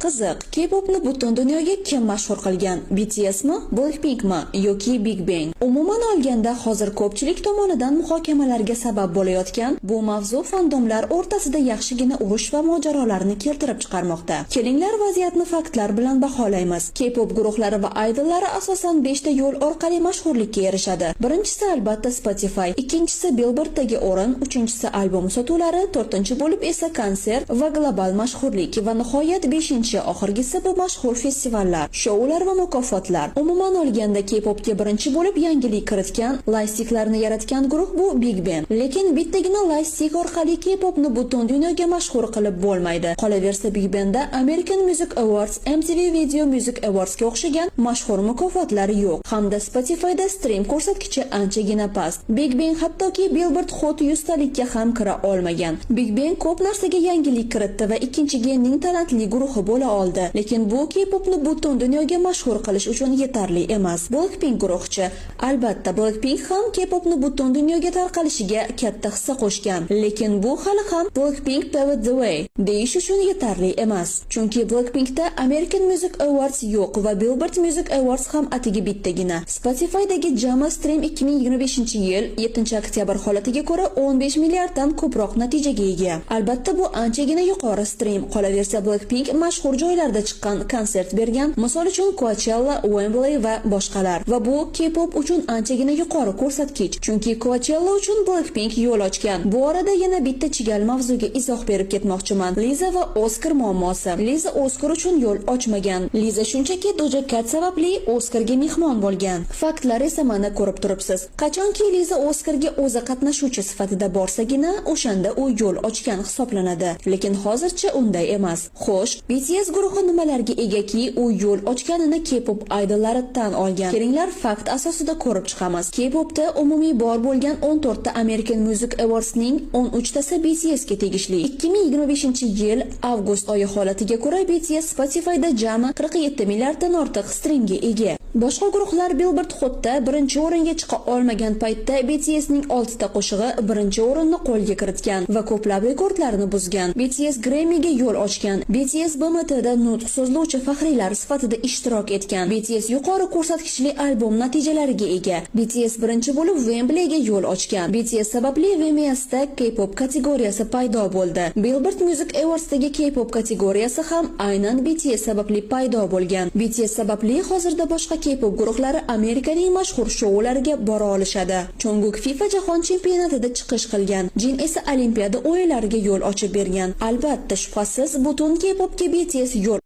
Qiziq, K-popni butun dunyoga kim mashhur qilgan? BTSmi, Blackpinkmi yoki Big Bang? Umuman olganda, hozir ko'pchilik tomonidan muhokamalarga sabab bo'layotgan bu mavzu fandomlar o'rtasida yaxshigina urush va mojarolarni keltirib chiqarmoqda. Kelinglar vaziyatni faktlar bilan baholaymiz. K-pop guruhlari va idollar asosan 5 ta yo'l orqali mashhurlikka erishadi. Birinchisi albatta Spotify, ikkinchisi Billboarddagi o'rin, uchinchisi albom sotuvlari, to'rtinchi bo'lib esa konsert va global mashhurlik va nihoyat 5-chi oxirgisi bu mashhur festivallar, shoular va mukofotlar. Umuman olganda K-popga birinchi bo'lib yangilik kiritgan, laystiklarni yaratgan guruh bu Big Bang. Lekin bittagina laystik orqali K-popni butun dunyoga mashhur qilib bo'lmaydi. Qolaversa Big Bangda American Music Awards, MTV Video Music Awardsga o'xshagan mashhur mukofotlar yo'q, hamda Spotify'da stream ko'rsatkichi anchagina past. Big Bang hattoki Billboard Hot 100 talikka ham kira olmagan. Big Bang ko'p narsaga yangilik kiritdi va ikkinchi genning talantli guruhi bo'la oldi, lekin bu K-popni butun dunyoga mashhur qilish uchun yetarli emas. Blackpink guruhchi. Albatta, Blackpink ham K-popni butun dunyoga tarqalishiga katta hissa qo'shgan, lekin bu hali ham Blackpink paved the way deyish uchun yetarli emas. Chunki Blackpinkda American Music Awards yo'q va Billboard Music Awards ham atigi bittagina. Spotify'dagi jami stream 2025-yil 7-oktyabr holatiga ko'ra 15 milliarddan ko'proq natijaga ega. Albatta, bu anchagina yuqori stream. Qolaversa Blackpink mashhur joylarda chiqqan, konsert bergan, misol uchun Coachella, Wembley va boshqalar. Va bu K-pop uchun anchagina yuqori ko'rsatkich, chunki Coachella uchun Blackpink yo'l ochgan. Bu orada yana bitta chigal mavzuga izoh berib ketmoqchiman. Liza va Oskar muammosi. Liza Oskar uchun yo'l ochmagan. Liza shunchaki Doja Cat sababli Oskarga mehmon bo'lgan. Faktlar esa mana ko'rib turibsiz. Qachonki Liza Oskarga o'zi qatnashuvchi sifatida borsagina, o'shanda u yo'l ochgan hisoblanadi. Lekin hozircha unday emas. Xo'sh, BTS guruhi nimalarga egaki u yo'l ochganini K-pop idollari tan olgan. Kelinglar fakt asosida ko'rib chiqamiz. K-popda umumiy bor bo'lgan 14 ta American Music Awards'ning 13 tasi BTSga tegishli. 2025-yil avgust oyi holatiga ko'ra BTS Spotify'da jami 47 milliarddan ortiq streamga ega. Boshqa guruhlar Billboard Hot'da birinchi o'ringa chiqa olmagan paytda BTSning 6 ta qo'shig'i birinchi o'rinni qo'lga kiritgan va ko'plab rekordlarni buzgan. BTS Grammy'ga yo'l ochgan. BTS BMT'da nutq so'zlovchi faxriylar sifatida ishtirok etgan. BTS yuqori ko'rsatkichli albom natijalariga ega. BTS birinchi bo'lib Wembleyga yo'l ochgan. BTS sababli VMAs'da K-pop kategoriyasi paydo bo'ldi. Billboard Music Awards'dagi K-pop kategoriyasi ham aynan BTS sababli paydo bo'lgan. BTS sababli hozirda boshqa K-pop guruhlari Amerikaning mashhur shoulariga bora olishadi. Jungkook FIFA jahon chempionatida chiqish qilgan. Jin esa Olimpiada o'yinlariga yo'l ochib bergan. Albatta, shubhasiz butun K-popga BTS yo'l